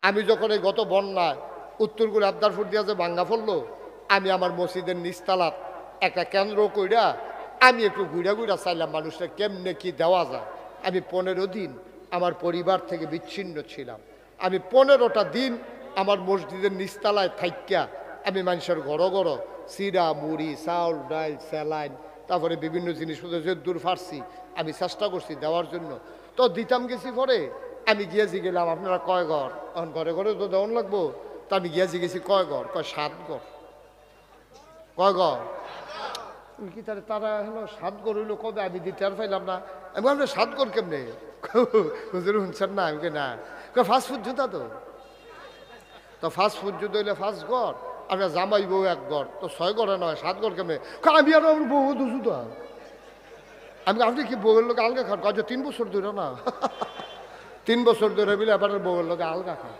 আমি যখন এই গত বন্যায় উত্তরগুলো আবদারপুর দিয়া যে ভাঙ্গা পড়লো, আমি আমার মসজিদের নিচতলাত একটা কেন্দ্র কইরা আমি একটু ঘুরা ঘুরা চাইলাম মানুষের কেমনে কি দেওয়া যায়। আমি 15 দিন আমার পরিবার থেকে বিচ্ছিন্ন ছিলাম। আমি 15টা দিন আমার মসজিদের নিচতলায় থাইক্যা আমি মানুষের ঘর ঘর চিরা মুড়ি চাউল ডাল স্যালাইন তারপরে বিভিন্ন জিনিসপত্র যে দূর ফারছি আমি চেষ্টা করছি দেওয়ার জন্য। তো দিতাম গেছি পরে আমি গিয়েছি গেলাম আপনারা কয় ঘর, এখন ঘরে ঘরে তো দেওয়ান লাগবো। তো আমি গিয়েছি গেছি কয় ঘর, কয় 7 ঘর। কয় ঘর কি তারা হলো 7 ঘর হইলো কবে, আমি দিতে আর পাইলাম না। আমি বললাম 7 ঘর কেমনে হুজুর শুনছেন না? আমি না ফাস্টফুড জুতা তো ফাস্টফুড জুতো হইলে 5 ঘর, আপনার জামাই বউ 1 ঘর, তো 6 ঘরে নয় 7 ঘর কেমনে? আমি আর আমার বউ জুতা আমি আপনি কি বউয়ের লোক আলগা খান? কাজ 3 বছর ধরে না 3 বছর ধরে বিলে এবারের বউয়ের লোকে আলগা খান।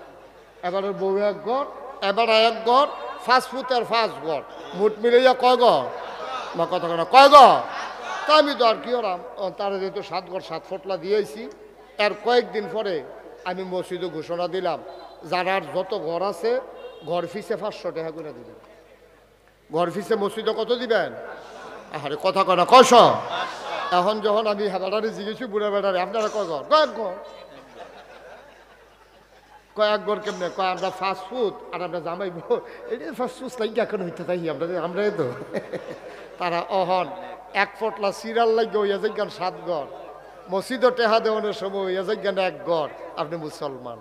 এবারের বউ 1 ঘর, এবার 1 ঘর, ফাস্টফুড আর 5 ঘর, মোট মিলে কয় ঘর বা কত করে কয় ঘর? তা আমি তো আর কি ওরাম তারা যেহেতু 7 ঘর 7 ফটলা দিয়েছি। এর কয়েকদিন পরে আমি মসজিদে ঘোষণা দিলাম, যার যত ঘর আছে ঘর ফিসে 500 টাকা করে দিবেন। ঘর ফিসে মসজিদে কত দিবেন? আরে কথা কয় না কয়শ। এখন যখন আমি হেবাটারে জিজ্ঞেছি বুড়া বেড়ারে আপনারা কয় ঘর? কয়েক ঘর। কয়েক ঘর কেমনে? কয় আমরা ফাস্টফুড আর আমরা জামাই এটা ফাস্টফুড লাগে এখন হইতে থাকি আমরা তো তারা অহন 1 ফটলা সিরিয়াল লাগে হইয়া যাইগান 7 ঘর, মসজিদও টেহা দেওয়ানোর সময় হইয়া যাইগান 1 ঘর। আপনি মুসলমান,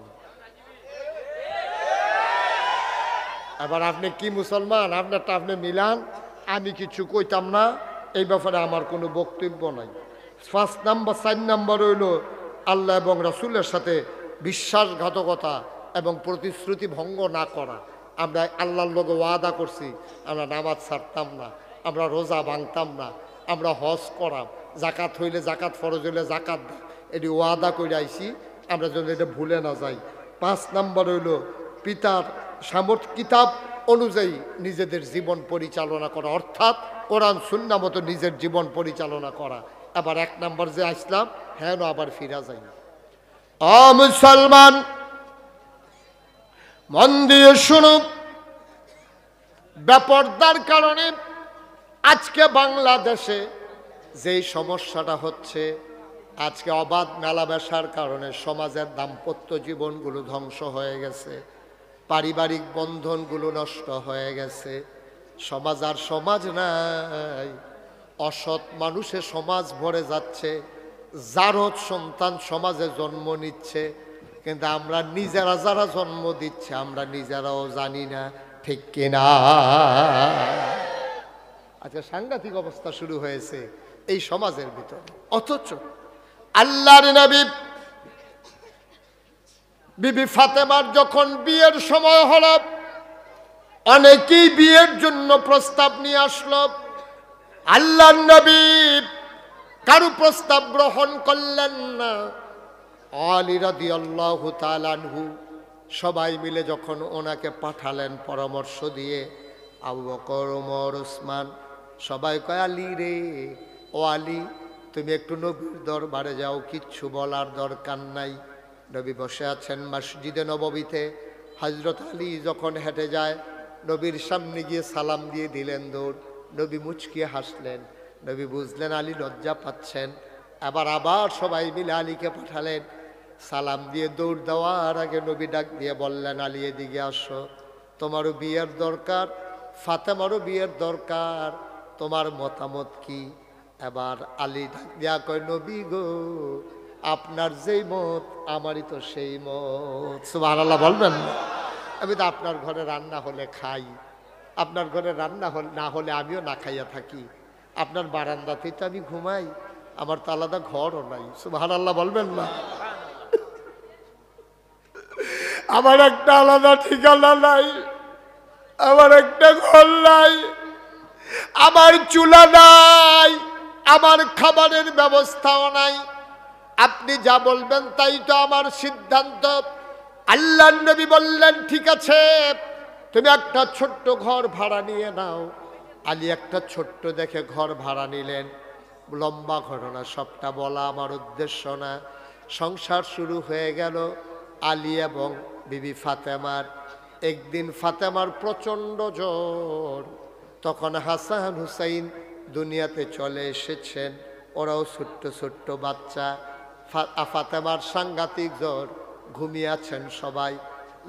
এবার আপনি কি মুসলমান? আপনারটা আপনি মিলান, আমি কিছু কইতাম না এই ব্যাপারে, আমার কোনো বক্তব্য নাই। 4 নাম্বার হইল আল্লাহ এবং রাসূলের সাথে বিশ্বাসঘাতকতা এবং প্রতিশ্রুতি ভঙ্গ না করা। আমরা আল্লাহর লগে ওয়াদা করছি আমরা নামাজ ছাড়তাম না, আমরা রোজা ভাঙতাম না, আমরা হজ করাম, জাকাত হইলে জাকাত, ফরজ হইলে জাকাত দাম, এটি ওয়াদা করে আইছি, আমরা যেন এটা ভুলে না যাই। 5 নাম্বার হইল পিতার কিতাব অনুযায়ী নিজেদের জীবন পরিচালনা করা, অর্থাৎ কোরআন সুন্নাহ মতো নিজের জীবন পরিচালনা করা। আবার 1 নাম্বার যে আসলাম হ্যাঁ আবার ফিরা যাই। মুসলমান মন দিয়ে শুনো, বেপরদার কারণে আজকে বাংলাদেশে যেই সমস্যাটা হচ্ছে, আজকে অবাধ মেলামেশার কারণে সমাজের দাম্পত্য জীবনগুলো ধ্বংস হয়ে গেছে, পারিবারিক বন্ধনগুলো নষ্ট হয়ে গেছে, সমাজ আর সমাজ নাই, অসৎ মানুষে সমাজ ভরে যাচ্ছে, জারদ সন্তান সমাজে জন্ম নিচ্ছে, কিন্তু আমরা নিজেরা যারা জন্ম দিচ্ছে আমরা নিজেরাও জানি না, ঠিক কিনা? আচ্ছা, সাংঘাতিক অবস্থা শুরু হয়েছে এই সমাজের ভিতরে। অথচ আল্লাহর নবী বিবি ফাতেমার যখন বিয়ের সময় হলো, অনেকেই বিয়ের জন্য প্রস্তাব নিয়ে আসলো, আল্লাহর নবী কারো প্রস্তাব গ্রহণ করলেন না। আলী রাদিয়াল্লাহু তাআলা আনহু সবাই মিলে যখন ওনাকে পাঠালেন পরামর্শ দিয়ে, আবু বকর, ওমর, ওসমান সবাই কয় আলী রে, ও আলী তুমি একটু নবীর দরবারে যাও, কিচ্ছু বলার দরকার নাই। নবী বসে আছেন মসজিদে নববীতে, হযরত আলী যখন হেঁটে যায় নবীর সামনে গিয়ে সালাম দিয়ে দিলেন দৌড়। নবী মুচকিয়ে হাসলেন, নবী বুঝলেন আলী লজ্জা পাচ্ছেন। আবার সবাই মিলে আলীকে পাঠালেন, সালাম দিয়ে দৌড় দেওয়ার আগে নবী ডাক দিয়ে বললেন, আলী এদিকে আসো, তোমারও বিয়ের দরকার, ফাতেমারও বিয়ের দরকার, তোমার মতামত কি? এবার আলী ডাক দিয়া কয়, নবী গো, আপনার যেই মত আমারই তো সেই মত। সুবহানাল্লাহ বলবেন না? আমি তো আপনার ঘরে রান্না হলে খাই, আপনার ঘরে রান্না না হলে আমিও না খাইয়া থাকি, আপনার বারান্দাতেই তো আমি ঘুমাই, আমার তো আলাদা ঘরও নাই। সুবহানাল্লাহ বলবেন না? আমার একটা আলাদা ঠিকানা নাই, আমার একটা ঘর নাই, আমার চুলা নাই, আমার খাবারের ব্যবস্থাও নাই, আপনি যা বলবেন তাই তো আমার সিদ্ধান্ত। আল্লাহর নবী বললেন, ঠিক আছে তুমি একটা ছোট্ট ঘর ভাড়া নিয়ে নাও। আলী একটা ছোট্ট দেখে ঘর ভাড়া নিলেন। লম্বা ঘটনা, সবটা বলা আমার উদ্দেশ্য না। সংসার শুরু হয়ে গেল। আলী এবং বিবি ফাতেমার। একদিন ফাতেমার প্রচণ্ড জ্বর, তখন হাসান হুসাইন দুনিয়াতে চলে এসেছেন, ওরাও ছোট্ট ছোট্ট বাচ্চা। ফাতেমার সাংঘাতিক জ্বর, ঘুমিয়ে আছেন সবাই।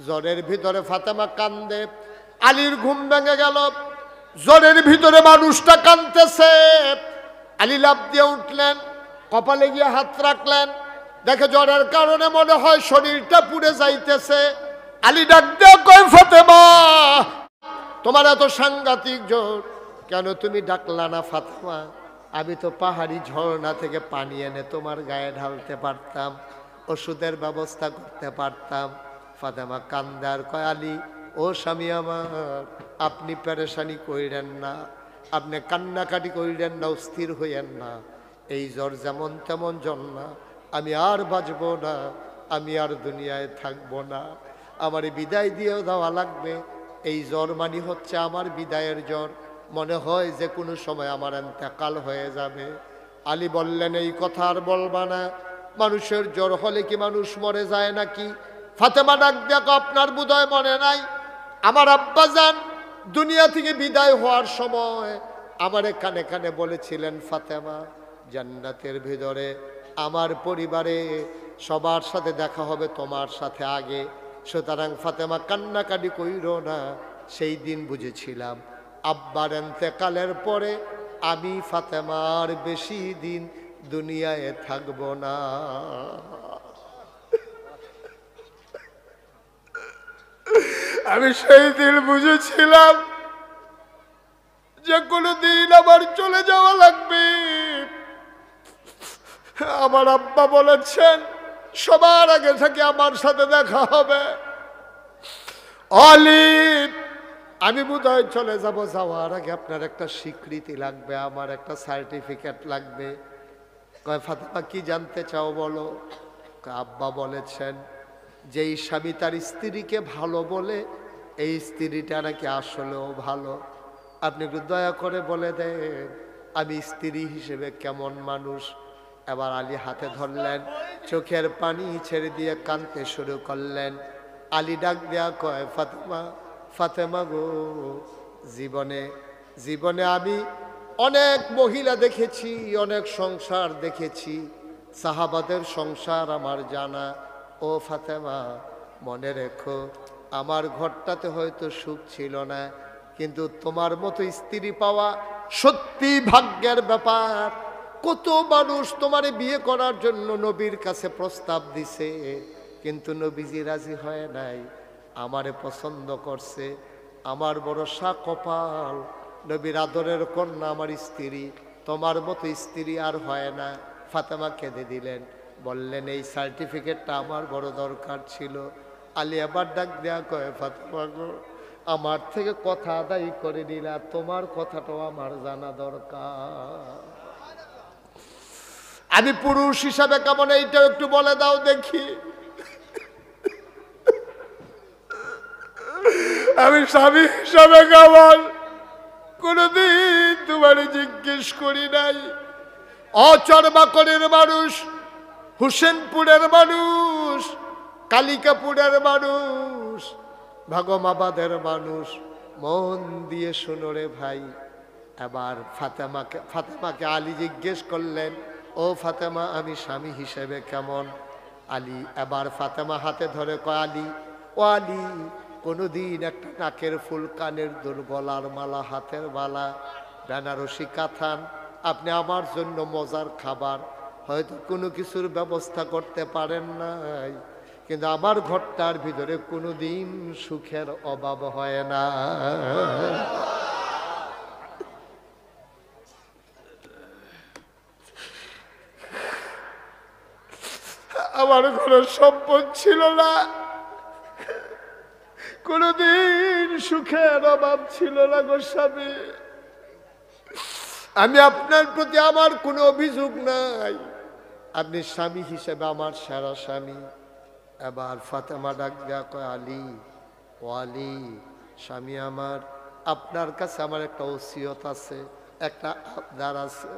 জ্বরের ভিতরে ফাতেমা কান্দে, আলীর ঘুম ভেঙে গেল। জ্বরের ভিতরে মানুষটা কাঁদতেছে। আলী লাফ দিয়ে উঠলেন, কপালে গিয়ে হাত রাখলেন, দেখে জ্বরের কারণে মনে হয় শরীরটা পুড়ে যাইতেছে। আলী ডাক দিয়ে কয়, ফাতেমা তোমার এত সাংঘাতিক জ্বর, কেন তুমি ডাকলা না ফাতেমা? আমি তো পাহাড়ি ঝর্ণা থেকে পানি এনে তোমার গায়ে ঢালতে পারতাম, ওষুধের ব্যবস্থা করতে পারতাম। ফাতেমা কান্দার কয়, আলী ও স্বামী আমার, আপনি পেরেশানি কইরেন না, আপনি কান্নাকাটি কইরেন না, অস্থির হইয়েন না। এই জ্বর যেমন তেমন জ্বর না, আমি আর বাঁচব না, আমি আর দুনিয়ায় থাকব না, আমার বিদায় দিয়েও দেওয়া লাগবে। এই জ্বর মানি হচ্ছে আমার বিদায়ের জ্বর, মনে হয় যে কোনো সময় আমার ইন্তেকাল হয়ে যাবে। আলী বললেন, এই কথা আর বলবা না, মানুষের জ্বর হলে কি মানুষ মরে যায় নাকি? ফাতেমা ডাক দেখো, আপনার বোধহয় মনে নাই, আমার আব্বাজান দুনিয়া থেকে বিদায় হওয়ার সময় আমারে কানে কানে বলেছিলেন, ফাতেমা জান্নাতের ভিতরে আমার পরিবারে সবার সাথে দেখা হবে, তোমার সাথে আগে। সুতরাং ফাতেমা কান্নাকাটি কইরো না, সেই দিন বুঝেছিলাম আব্বার ইন্তেকালের পরে আমি ফাতেমার বেশি দিন দুনিয়ায় থাকব না। আমি সেই দিন বুঝেছিলাম যে কোনো দিন আমার চলে যাওয়া লাগবে। আমার আব্বা বলেছেন সবার আগে থেকে আমার সাথে দেখা হবে। আলী আমি বোধহয় চলে যাব, যাওয়ার আগে আপনার একটা স্বীকৃতি লাগবে, আমার একটা সার্টিফিকেট লাগবে। কয়, ফাতেমা কি জানতে চাও বলো? আব্বা বলেছেন যেই স্বামী তার স্ত্রীকে ভালো বলে, এই স্ত্রীটা নাকি আসলেও ভালো। আপনি একটু দয়া করে বলে দেন আমি স্ত্রী হিসেবে কেমন মানুষ। এবার আলী হাতে ধরলেন, চোখের পানি ছেড়ে দিয়ে কাঁদতে শুরু করলেন। আলী ডাক দেয়া কয়, ফাতেমা ফাতেমা গো, জীবনে জীবনে আমি অনেক মহিলা দেখেছি, অনেক সংসার দেখেছি, সাহাবাদের সংসার আমার জানা। ও ফাতেমা মনে রেখো, আমার ঘরটাতে হয়তো সুখ ছিল না, কিন্তু তোমার মতো স্ত্রী পাওয়া সত্যি ভাগ্যের ব্যাপার। কত মানুষ তোমারে বিয়ে করার জন্য নবীর কাছে প্রস্তাব দিছে, কিন্তু নবীজি রাজি হয় নাই, আমারে পছন্দ করছে। আমার বড় কপাল, নবীর আদরের কন্যা আমার স্ত্রী, তোমার মতো স্ত্রী আর হয় না। ফাতেমা কেঁদে দিলেন, বললেন এই সার্টিফিকেটটা আমার বড় দরকার ছিল। আলী আবার ডাক দেয়া কয়, ফাতেমা গো, আমার থেকে কথা আদায় করে নিলা, তোমার কথাটাও আমার জানা দরকার। আমি পুরুষ হিসাবে কেমন এইটা একটু বলে দাও দেখি। আমি স্বামী হিসাবে কেমন কোনদিন তোমার জিজ্ঞেস করি নাই। অচরবাকরের মানুষ, হুসেনপুরের মানুষ, কালিকাপুরের মানুষ, ভাগমাবাদের মানুষ, মন দিয়ে শোনো রে ভাই। এবার ফাতেমাকে আলী জিজ্ঞেস করলেন, ও ফাতেমা আমি স্বামী হিসেবে কেমন? আলী এবার ফাতেমা হাতে ধরে কয়, আলী ও আলী, কোনোদিন একটা নাকের ফুল, কানের দুল, গলার মালা, হাতের মালা, বেনারসি কাথান, আপনি আমার জন্য মজার খাবার হয়তো কোনো কিছুর ব্যবস্থা করতে পারেন নাই, কিন্তু আমার ঘরটার ভিতরে কোনোদিন সুখের অভাব হয় না। আমার কোনো সম্পদ ছিল না, কোনদিন সুখের অভাব ছিল না গো স্বামী। আমি আপনার প্রতি আমার কোনো অভিযোগ নাই, আপনি স্বামী হিসেবে আমার সেরা স্বামী। এবার ফাতেমা ডাক দেয়া কয়, আলী ও আলী, স্বামী আমার, আপনার কাছে আমার একটা ওসিয়ত আছে, একটা আবদার আছে।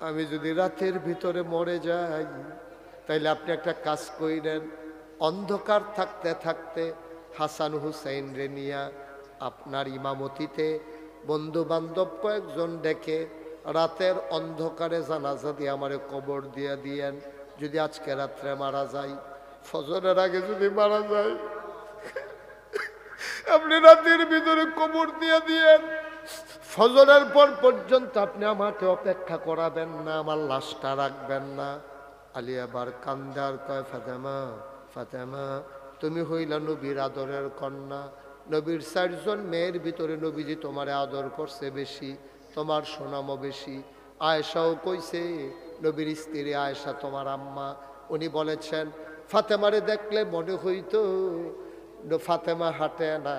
আমি যদি রাতের ভিতরে মরে যাই, তাইলে আপনি একটা কাজ কইরেন, অন্ধকার থাকতে থাকতে হাসান হুসাইন রে নিয়া আপনার ইমামতিতে বন্ধু বান্ধব কয়েকজন ডেকে রাতের অন্ধকারে জানাজা দিয়ে আমারে কবর দিয়ে দিয়েন। যদি আজকে রাত্রে মারা যাই, ফজরের আগে যদি মারা যায়, আপনি রাতের ভিতরে কবর দিয়ে দিয়েন। ফজরের পর পর্যন্ত আপনি আমাকে অপেক্ষা করাবেন না, আমার লাশটা রাখবেন না। আলী আবার কান্দার কয়, ফাতেমা ফাতেমা, তুমি হইলা নবীর আদরের কন্যা। নবীর 4 জন মেয়ের ভিতরে নবীজি তোমারে আদর করছে বেশি, তোমার সুনামও বেশি। আয়েশাও কইছে, নবীর স্ত্রী আয়েশা তোমার আম্মা, উনি বলেছেন ফাতেমারে দেখলে মনে হইতো ফাতেমা হাঁটে না,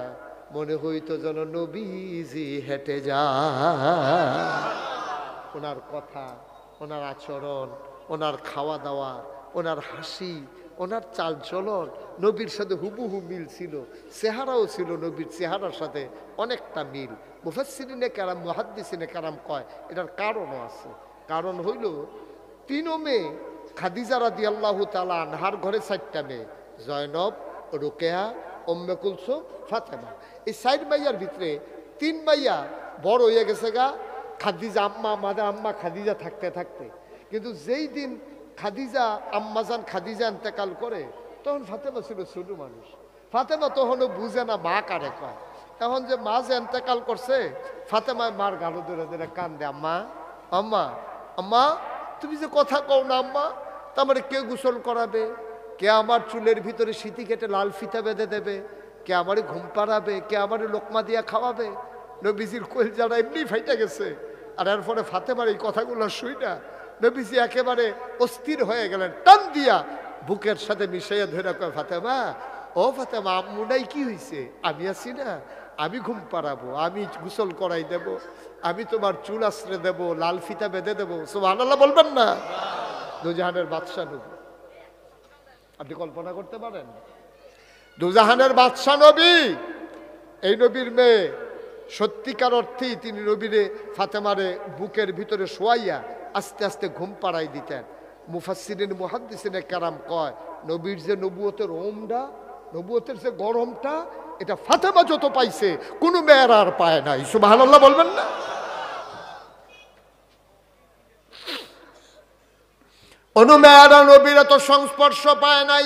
মনে হইতো যেন নবীজি হেঁটে যায়। ওনার কথা, ওনার আচরণ, ওনার খাওয়া দাওয়া, ওনার হাসি, ওনার চাল চলন নবীর সাথে হুবহু মিল ছিল। চেহারাও ছিল নবীর চেহারার সাথে অনেকটা মিল। মুফাসসিরিনে কেরাম, মুহাদ্দিসিনে কেরাম কয় এটার কারণও আছে। কারণ হইল 3 মেয়ে, খাদিজা রাদিয়াল্লাহু তাআলা আনহার ঘরে 4টা মেয়ে, জয়নব, রুকেয়া, উম্মে কুলসুম, ফাতেমা। এই 4 মাইয়ার ভিতরে 3 মাইয়া বড় হয়ে গেছে গা খাদিজা আম্মা, আমাদের আম্মা খাদিজা থাকতে থাকতে। কিন্তু যেই দিন খাদিজা আম্মাজান খাদিজা ইন্তেকাল করে, তখন ফাতেমা ছিল ছোট মানুষ। ফাতেমা তখনও বুঝে না মা কারে কয়। এখন যে মা যে ইন্তেকাল করছে, ফাতেমা মার গালো ধরে ধরে কান্দে, আম্মা আম্মা আম্মা, তুমি যে কথা কও না আম্মা, তারপরে কে গোসল করাবে, কে আমার চুলের ভিতরে সিঁথি কেটে লাল ফিতা বেঁধে দেবে, কে আমারে ঘুম পাড়াবে, কে আমারে লোকমা দিয়া খাওয়াবে। নবীজির কলিজাটা এমনি ফাইটা গেছে। আর এরপরে ফাতেমার এই কথাগুলো শুই না নবীজি একেবারে অস্থির হয়ে গেলেন, টান দিয়া বুকের সাথে মিশাইয়া ধরে কয়, ফাতেমা ও ফাতেমা, আম্মু নাই কি হয়েছে, আমি আছি না, আমি ঘুম পাড়াবো, আমি গোসল করাই দেব, আমি তোমার চুল আশ্রে দেব, লাল ফিতা বেঁধে দেবো। সুবহানাল্লাহ বলবেন না? দুজাহানের বাদশা নবী, আপনি কল্পনা করতে পারেন? দুজাহানের বাদশা নবী, এই নবীর মেয়ে সত্যিকার অর্থেই তিনি নবীরে ফাতেমারে বুকের ভিতরে শোয়াইয়া আস্তে আস্তে ঘুম পাড়াই দিতেন। মুফাসসিরিন মুহাদ্দিসিনে কেরাম কয়, নবীর যে নবুয়তের ওমটা, নবুয়তের যে গরমটা, এটা ফাতেমা যত পাইছে কোনো মেয়ের আর পায় নাই। সুবহানাল্লাহ বলবেন না? অন্য মেয়েরা নবীর এত সংস্পর্শ পায় নাই,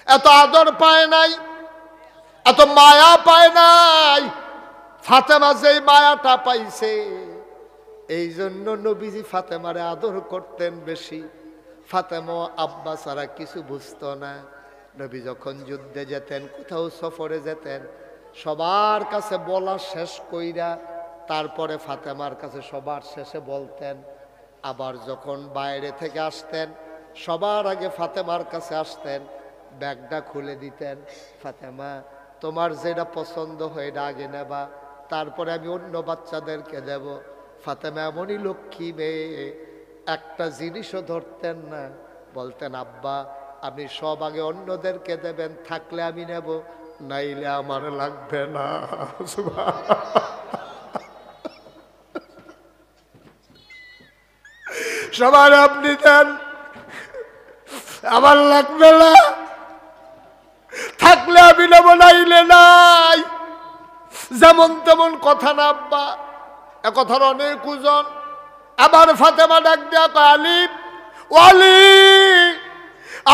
এত আদর পায় নাই, এত মায়া পায় নাই। ফাতেমা যেই মায়াটা পাইছে, এই জন্য নবীজি ফাতেমারে আদর করতেন বেশি। ফাতেমা আব্বা ছাড়া কিছু বুঝতো না। নবী যখন যুদ্ধে যেতেন, কোথাও সফরে যেতেন, সবার কাছে বলা শেষ কইরা তারপরে ফাতেমার কাছে সবার শেষে বলতেন। আবার যখন বাইরে থেকে আসতেন, সবার আগে ফাতেমার কাছে আসতেন, ব্যাগটা খুলে দিতেন, ফাতেমা তোমার যেটা পছন্দ হয় এটা আগে নেবা, তারপরে আমি অন্য বাচ্চাদেরকে দেব। ফাতেমা এমনই লক্ষ্মী মেয়ে, একটা জিনিসও ধরতেন না, বলতেন আব্বা আপনি সব আগে অন্যদেরকে দেবেন, থাকলে আমি নেব, নাইলে আমার লাগবে না। সবার আপনি দেন, আমার লাগবে না, থাকলে আমি নেব, নাইলে নাই। যেমন তেমন কথা না আব্বা, এ কথার অনেক ওজন। আবার ফাতেমা ডাক দেয়া, আলী ওয়ালি,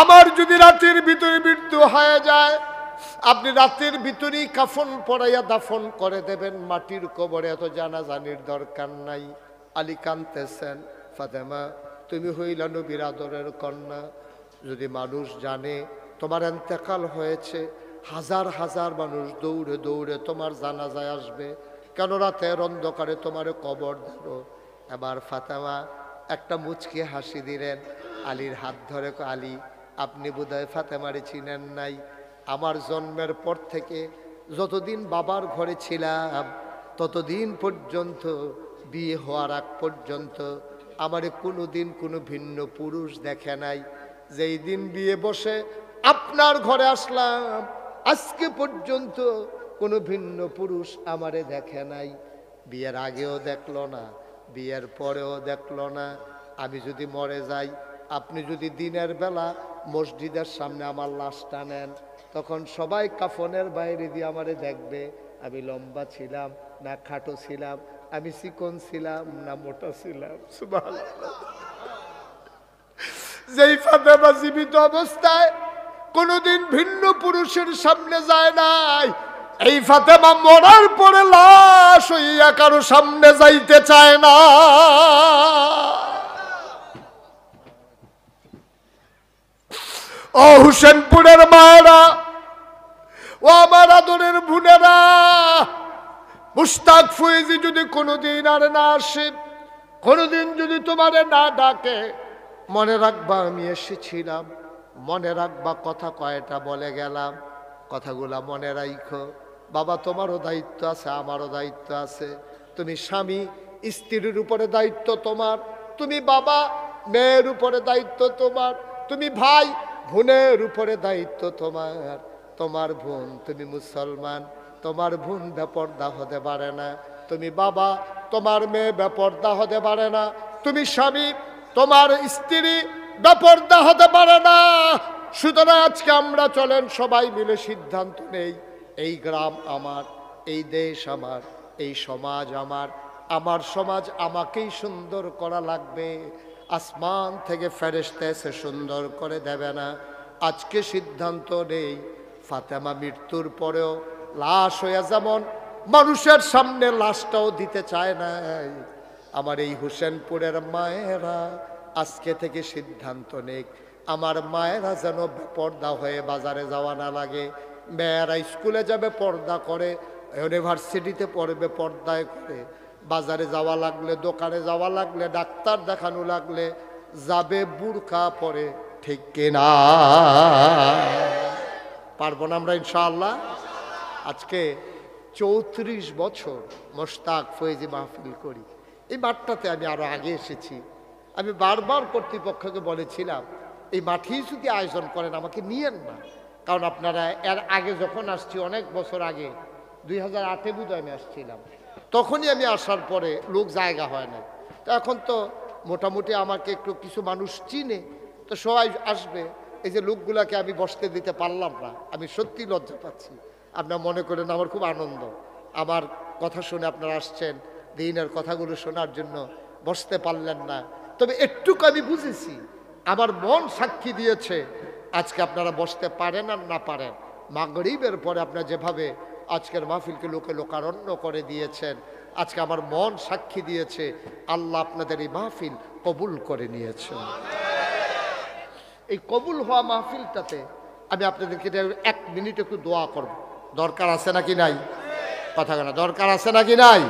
আমার যদি রাতের ভিতরে মৃত্যু হয়ে যায়, আপনি রাতের ভিতরেই কাফন পরাইয়া দাফন করে দেবেন, মাটির কবরে এত জানাজানির দরকার নাই। আলী কাঁদতেছেন, ফাতেমা তুমি হইলা নবীর আদরের কন্যা, যদি মানুষ জানে তোমার ইন্তেকাল হয়েছে, হাজার হাজার মানুষ দৌড়ে দৌড়ে তোমার জানাজায় আসবে, কেন রাতের অন্ধকারে তোমার কবর দেব। এবার ফাতেমা একটা মুচকি হাসি দিলেন, আলীর হাত ধরে, আলী আপনি বোধহয় ফাতেমারে চিনেন নাই, আমার জন্মের পর থেকে যতদিন বাবার ঘরে ছিলাম ততদিন পর্যন্ত, বিয়ে হওয়ার আগ পর্যন্ত আমারে কোনোদিন কোনো ভিন্ন পুরুষ দেখে নাই। যেই দিন বিয়ে বসে আপনার ঘরে আসলাম, আজকে পর্যন্ত কোনো ভিন্ন পুরুষ আমারে দেখে নাই। বিয়ের আগেও দেখলো না, বিয়ের পরেও দেখলো না। আমি যদি মরে যাই, আপনি যদি দিনের বেলা মসজিদের সামনে আমার লাশটা নেন, তখন সবাই কাফনের বাইরে দিয়ে আমারে দেখবে আমি লম্বা ছিলাম না খাটো ছিলাম, আমি চিকন ছিলাম না মোটা ছিলাম। সুবহানাল্লাহ। যেই ফাতেমা জীবিত অবস্থায় কোনোদিন ভিন্ন পুরুষের সামনে যায় নাই, এই ফাতেমা মরার পরে লাশ হইয়া কারো সামনে যাইতে চায় না। ও হুসেনপুরের মায়েরা, ও আমার আদরের বোনেরা, মুশতাক ফয়েজি যদি কোনোদিন আর না আসে, কোনোদিন যদি তোমারে না ডাকে, মনে রাখবা আমি এসেছিলাম, মনে রাখবা কথা কয়টা বলে গেলাম, কথাগুলা মনে রাখো। বাবা তোমারও দায়িত্ব আছে, আমারও দায়িত্ব আছে। তুমি স্বামী স্ত্রীর উপরে দায়িত্ব তোমার, তুমি বাবা মেয়ের উপরে দায়িত্ব তোমার, তুমি ভাই বোনের উপরে দায়িত্ব তোমার। তোমার বোন, তুমি মুসলমান, তোমার বোন বেপর্দা হতে পারে না। তুমি বাবা, তোমার মেয়ে বেপর্দা হতে পারে না। তুমি স্বামী, তোমার স্ত্রী বেপর্দা হতে পারে না। সুতরাং আজকে আমরা চলেন সবাই মিলে সিদ্ধান্ত নেই, এই গ্রাম আমার, এই দেশ আমার, এই সমাজ আমার, আমার সমাজ আমাকেই সুন্দর করা লাগবে। আসমান থেকে ফেরেশতা এসে সুন্দর করে দেবে না। আজকে সিদ্ধান্ত নেই, ফাতেমা মৃত্যুর পরেও লাশ হইয়া যেমন মানুষের সামনে লাশটাও দিতে চায় না, আমার এই হোসেনপুরের মায়েরা আজকে থেকে সিদ্ধান্ত নেই, আমার মায়েরা যেন পর্দা হয়ে বাজারে যাওয়া না লাগে। মেয়েরা স্কুলে যাবে পর্দা করে, ইউনিভার্সিটিতে পড়বে পর্দায় করে, বাজারে যাওয়া লাগলে, দোকানে যাওয়া লাগলে, ডাক্তার দেখানো লাগলে যাবে বুরকা পরে। ঠিক কিনা? পারবো না আমরা ইনশাআল্লাহ? আজকে 34 বছর মোশতাক ফয়েজি মাহফিল করি। এই মাঠটাতে আমি আরো আগে এসেছি। আমি বারবার কর্তৃপক্ষকে বলেছিলাম, এই মাঠেই যদি আয়োজন করেন আমাকে নিয়েন না, কারণ আপনারা এর আগে যখন আসছি, অনেক বছর আগে 2008-এ বোধহয় আমি আসছিলাম, তখনই আমি আসার পরে লোক জায়গা হয় না। তো এখন তো মোটামুটি আমাকে একটু কিছু মানুষ চিনে, তো সবাই আসবে। এই যে লোকগুলাকে আমি বসতে দিতে পারলাম না, আমি সত্যি লজ্জা পাচ্ছি। আপনারা মনে করেন আমার খুব আনন্দ, আমার কথা শুনে আপনারা আসছেন, দিনের কথাগুলো শোনার জন্য বসতে পারলেন না। তবে একটুকু আমি বুঝেছি, আমার মন সাক্ষী দিয়েছে, আজকে আপনারা বসতে পারেন আর না পারেন, মাগরিবের পরে আপনারা যেভাবে আজকের মাহফিলকে লোকারণ্য করে দিয়েছেন, আজকে আমার মন সাক্ষী দিয়েছে আল্লাহ আপনাদের এই মাহফিল কবুল করে নিয়েছেন। এই কবুল হওয়া মাহফিলটাতে আমি আপনাদেরকে 1 মিনিট একটু দোয়া করব। দরকার আছে নাকি নাই? কথা কেনা দরকার আছে নাকি নাই?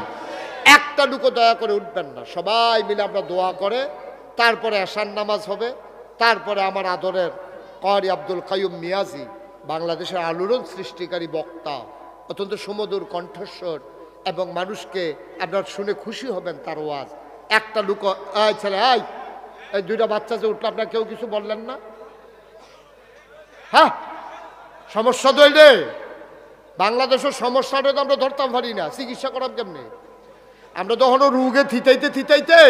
একটা টুকু দয়া করে উঠবেন না, সবাই মিলে আমরা দোয়া করে তারপরে এশার নামাজ হবে। তারপরে আমার আদরের কারি আব্দুল কাইয়ুম মিয়াজি, বাংলাদেশের আলোড়ন সৃষ্টিকারী বক্তা, অত্যন্ত সুমধুর কণ্ঠস্বর এবং মানুষকে আপনার শুনে খুশি হবেন তার ওয়াজ। একটা লুকো ছেলে, এই 2টা বাচ্চা যে উঠলো, আপনার কেউ কিছু বললেন না? হ্যাঁ, সমস্যা তো এই রে, বাংলাদেশের সমস্যাটা তো আমরা ধরতাম পারি না, চিকিৎসা করাম কেমনি? আমরা তখন রুগে থিতাইতে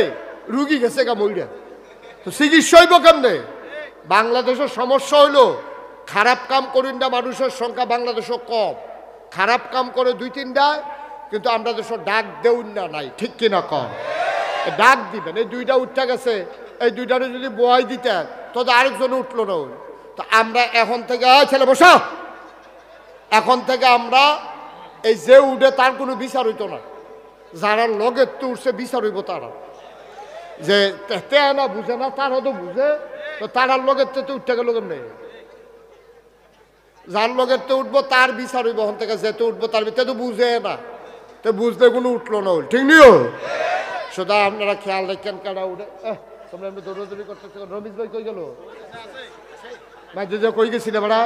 রুগী গেছে গা মইরা, তো চিকিৎসা হইব কেমনে? বাংলাদেশের সমস্যা হইলো খারাপ কাম করেন না, মানুষের সংখ্যা বাংলাদেশও কম, খারাপ কাম করে 2-3টা, কিন্তু আমরা দেশের ডাক দেউন না নাই। ঠিক কিনা কম? ডাক দিবেন। এই 2টা উঠতে গেছে, এই 2টারে যদি বয়াই দিতেন তো আরেকজন উঠলো না। তো আমরা এখন থেকে ছেলে বসা, এখন থেকে আমরা এই যে উঠে তার কোনো বিচার হইতো না, যারা লগের তো উঠছে বিচার হইব তারা, যে তে না বুঝে না তারা তো বুঝে, তো তারার লগের তো উঠতে গেল কেমনে? যার লগের তো উঠবো তার বিচার হইব, ওখান থেকে যেতে উঠবো তার ভিতরে তো বুঝে না, তো বুঝলে কোনো উঠলো না। ঠিক নিও, শুধু আপনারা খেয়াল রাখেন কারা উঠে। তোমরা এমনি দৌড়াদৌড়ি করতেছ, রমিজ ভাই কই গেল? ভাই কই গেছিলে বাড়া?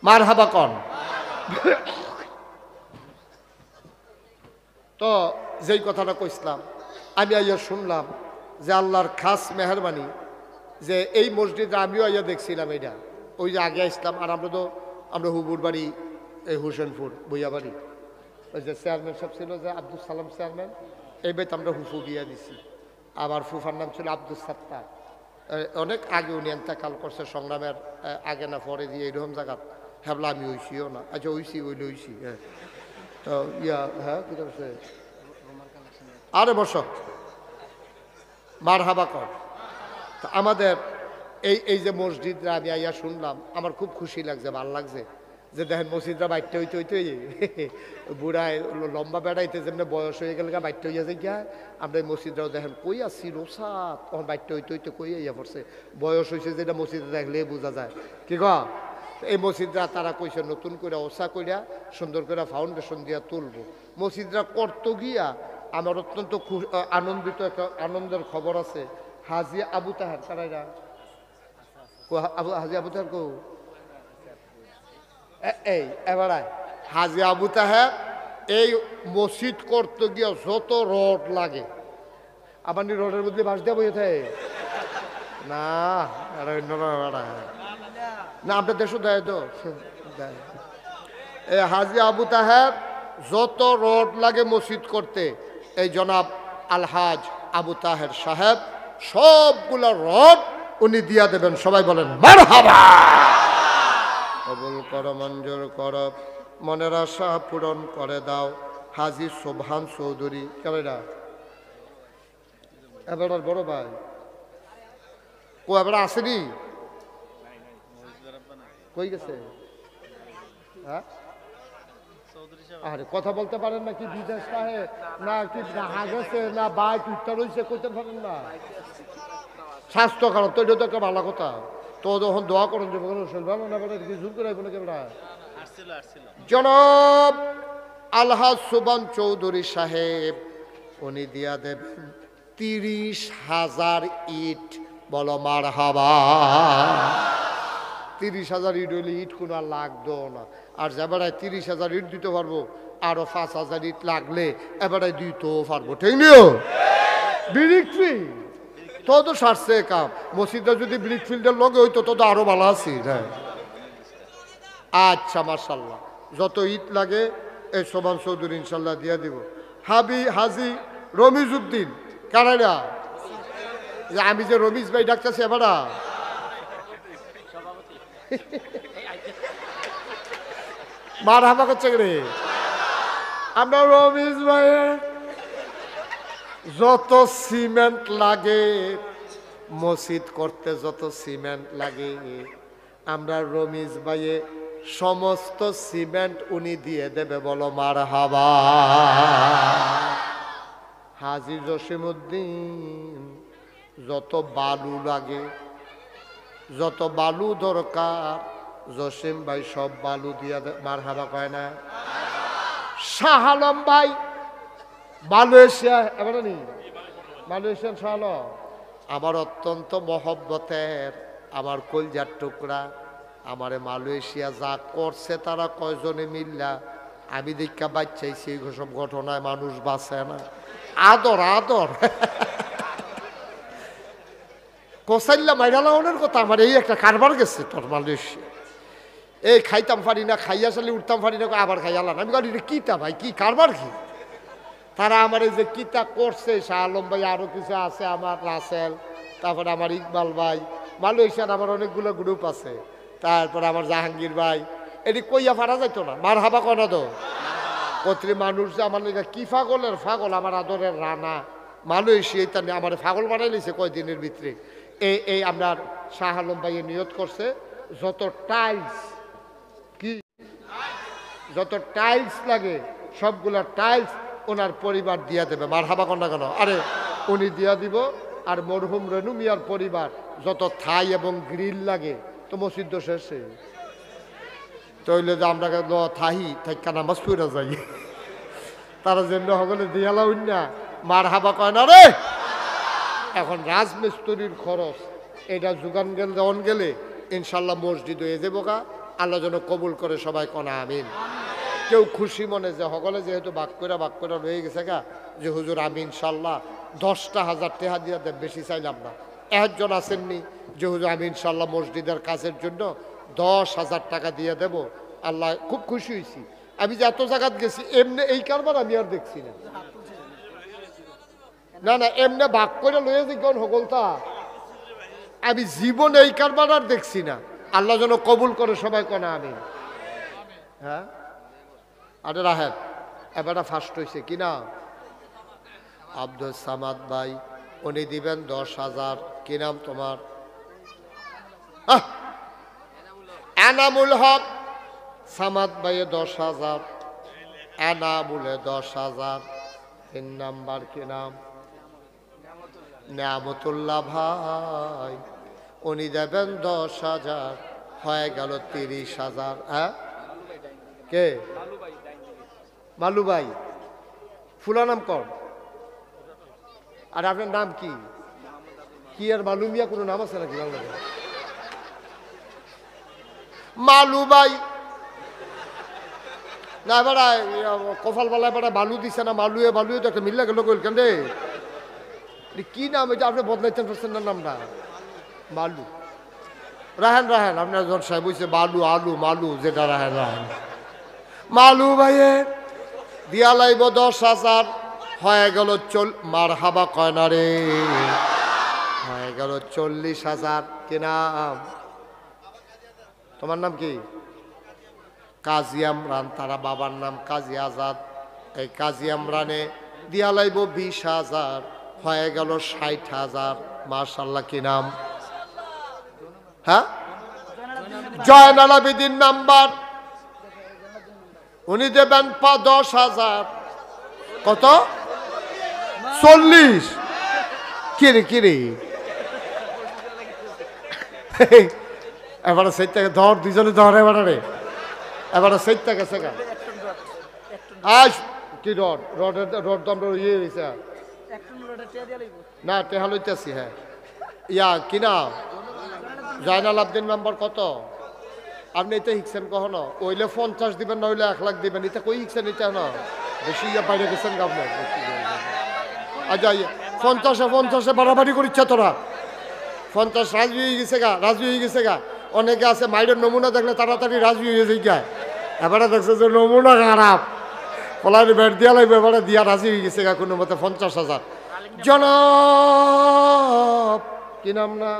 মার হাবা কন। তো যেই কথাটা কইছিলাম, আমি আইয়া শুনলাম যে আল্লাহর খাস মেহরবানি, যে এই মসজিদে আমিও আইয়া দেখছিলাম এটা, ওই যে আগে আসলাম। আর আমরা হুবুর বাড়ি, এই হোসেনপুর বইয়া বাড়ি, ওই যে চেয়ারম্যান সাহেব ছিল যে আব্দুল সালাম চেয়ারম্যান, এই বেত আমরা হুফু বিয়া দিছি। আমার ফুফার নাম ছিল আব্দুল সাত্তার। অনেক আগে উনি এন্তেকাল করছে, সংগ্রামের আগে না পরে দিয়ে এরকম জায়গা হ্যাবলা আমি হইছিও না। আচ্ছা হইছি হইছি হ্যাঁ। তো হ্যাঁ কি করছে আরে বসো মার হাবা কর। তা আমাদের এই যে মসজিদরা আমি আইয়া শুনলাম, আমার খুব খুশি লাগছে, ভাল লাগছে যে দেখেন মসজিদরা বাইরতে হইতে বুড়ায় লম্বা বেড়াইতে যেমন বয়স হয়ে গেলে বাইরতে হইয়া যায় গিয়া, আমরা এই মসজিদরাও দেখেন কই আসছি রোসাত তখন বাইরতে হইতে কই ইয়া পড়ছে, বয়স হয়েছে যেটা মসজিদে দেখলে বোঝা যায় কি ক। এই মসজিদরা তারা কইছে নতুন করে ওসা কইরা সুন্দর করে ফাউন্ডেশন দিয়া তুলবো। মসজিদরা করতে গিয়া আমার অত্যন্ত আনন্দিত একটা আনন্দের খবর আছে। হাজি আবু তাহের তারা হাজি আবু তাহের কো এই এবারে হাজি আবু তাহের এই মসজিদ করতে গিয়া যত রড লাগে আবার রডের মধ্যে বাস দেওয়া বইয়ে থাকে না না আপনার দেশও দেয় তো এই হাজি আবু তাহের যত রড লাগে মসজিদ করতে এই জনাব আলহাজ আবু তাহের সাহেব সবগুলো রড উনি দিয়া দেবেন। সবাই বলেন মারহাবা। কবুল কর, মঞ্জুর কর, মনের আশা পূরণ করে দাও। হাজি সোবহান চৌধুরী কেবেরা এবার বড় ভাই ও এবার আসেনি, কই গেছে? হ্যাঁ আরে কথা বলতে পারেন না কি বিদেশ সাহে না কি গেছে না বাইক উঠতে রয়েছে কইতে পারেন না? স্বাস্থ্য খারাপ তো এটা তো একটা ভালো কথা। তো যখন দোয়া করেন যে জুম করে জনাব আলহাজ সুবহান চৌধুরী সাহেব উনি দিয়া দেবেন 30,000 ইট। বলো মারহাবা। 30,000 ইট হইলে ইট কোনো আর লাগতো না। আর এবারে 30,000 ইট দিতে পারবো, আরো 5,000 ইট লাগলে এবারে দিতেও পারবো। ঠিক নিও বিরিক্রি তো সারছে কাম। মসজিদটা যদি ব্রিক ফিল্ডের লগে হইতো তো আরো ভালো আছি। হ্যাঁ আচ্ছা মাশাল্লাহ, যত ইট লাগে এই সোবহান চৌধুরী ইনশাল্লাহ দিয়া দিব। হাজি রমিজ উদ্দিন কানাডা, আমি যে রমিজ ভাই ডাকতেছি এবারা মার হাবা করছে রে। আমরা রমিজ ভাইয়ের যত সিমেন্ট লাগে মসজিদ করতে, যত সিমেন্ট লাগে আমরা রমিজ ভাইয়ে সমস্ত সিমেন্ট উনি দিয়ে দেবে। বলো মারহাবা। হাজি জসিমউদ্দিন যত বালু লাগে, যত বালু দরকার জসিম ভাই সব বালু দিয়া দে। মারহাবা কয় না? শাহ আলম ভাই মালয়েশিয়া এবারে নি মালয়েশিয়ান শাহ আলম আমার অত্যন্ত মহব্বতের, আমার কলজার টুকরা। আমারে মালয়েশিয়া যা করছে তারা কয়জনে মিল্লা আমি দেখা বাচ্চাইছি সব ঘটনায় মানুষ বাঁচে না। আদর আদর কোসাইল্লা মাইরালাউনের কথা আমার এই একটা কারবার গেছে তোর মালয়েশিয়া। এই খাইতাম পারি না, খাইয়া সালি উঠতাম পারি না, আবার খাইয়ালাম। আমি বলি কিতা ভাই কি কারবার কি? তারা আমার এই যে কিতা করছে, শাহ আলম ভাই আরো কিছু আছে, আমার রাসেল, তারপরে আমার ইকবাল ভাই, মালয়েশিয়ার আমার অনেকগুলো গ্রুপ আছে, তারপরে আমার জাহাঙ্গীর ভাই, এটি কইয়া পারা যাইতো না। মার হাবা কনা তো কত্রী মানুষ যে আমার লেগে কি ফাগলের ফাগল, আমার আদরের রানা মালয়েশিয়া তা আমার ফাগল বানাই লিছে কয়দিনের ভিতরে। এই আপনার শাহ আলম ভাইয়ে নিয়ত করছে যত টাইলস কি যত টাইলস লাগে সবগুলা টাইলস ওনার পরিবার দিয়া দেবে। মার হাবা কন্যা কেন? আরে উনি দিয়া দিব। আর মরহুম রেনু মিয়ার পরিবার যত থাই এবং গ্রিল লাগে তো মসজিদ শেষে তৈলে যে আমরা থাহি থাইকা নামাজ পড়া যাই তারা জন্য সকলে দিয়ালা উন্না মার হাবা কয় না রে। এখন রাজমিস্ত্রির খরচ এটা যোগান গেলে দেওয়ান গেলে ইনশাল্লাহ মসজিদ হয়ে যাবো গা। আল্লাহ যেন কবুল করে সবাই কনা আমিন। কেউ খুশি মনে যে সকলে যেহেতু বাক করে রয়ে গেছে গা যে হুজুর আমি ইনশাল্লাহ 10,000 টাকা দিয়ে দেব, বেশি চাইলাম না। একজন আসেননি যে হুজুর আমি ইনশাল্লাহ মসজিদের কাজের জন্য 10,000 টাকা দিয়ে দেব। আল্লাহ খুব খুশি হয়েছি। আমি যে এত জায়গাত গেছি এমনি এই কারবার আমি আর দেখছি না। না না এমনি ভাগ করে লয়ে দিগন হগলতা আমি জীবনে এই কারবার আর দেখছি না। আল্লাহ যেন কবুল করে সবাই কনা আমি। হ্যাঁ আরে রাহেব এবারটা ফার্স্ট হয়েছে কিনা আব্দুল সামাদ ভাই, উনি দিবেন 10,000। কি নাম তোমার? এনামুল হক। সামাদ ভাইয়ে 10,000, এনামুলে 10,000। 3 নাম্বার কি নাম? নিয়ামতুল্লাহ ভাই, উনি দেবেন 10,000, হয়ে গেল 30,000। হ্যাঁ কে? মালু ভাই। ফুলা নাম কর। আর আপনার নাম কি? কি আর মালু মিয়া কোনো নাম আছে নাকি বাংলাদেশে? মালু ভাই না এবার কপাল বালা এবার বালু দিছে না মালুয়ে বালুয়ে তো একটা মিল্লা গেল কইলকেন রে। কি নাম এটা আপনি বদলাইতেন পারছেন না নামটা? মালু। রাহেন রাহেন আপনার জন সাহেব বলছে বালু আলু মালু যেটা রাহেন রাহেন। মালু ভাইয়ের দিয়া লাইব 10,000, হয়ে গেল মার হাবা কয় না রে, হয়ে গেল 40,000। কি নাম তোমার? নাম কি? কাজী আমরান। তারা বাবার নাম কাজী আজাদ। এই কাজী আমরানে দিয়া লাইব 20,000, হয়ে গেল 60,000। মাশাআল্লাহ। কি নাম? হ্যাঁ জয়নাল আবেদিন নাম্বার, উনি দেবেন 10,000। কত? 40। কিরে কিরে এবারে সেই থেকে ধর, দুজনে ধর এবারে। এবারে সেই থেকে শেখা আস কি রড রডের রড তো আমরা ইয়ে হয়েছে না টেহা লইতেছি। হ্যাঁ ইয়া কিনা জয়নাল আবদিন মেম্বার কত? আপনি এটা হিকছেন কখনো? ওইলে 50 দিবেন না হইলে 1 লাখ দিবেন। এটা কই হিকছেন? এটা না বেশি ইয়া বাইরে গেছেন আপনার। আচ্ছা 50-50 বাড়াবাড়ি করিচ্ছা তোরা। 50 রাজি হয়ে গেছে গা, রাজি হয়ে গেছে গা। অনেকে আছে মাইরের নমুনা দেখলে তাড়াতাড়ি রাজি হয়ে যায় গা। এবারে দেখছে যে নমুনা খারাপ, পলারি ব্যাট দিয়া লাগবে, এবারে দিয়া রাজি হয়ে গেছে গা কোনো মতে 50,000। জনাব কি নাম না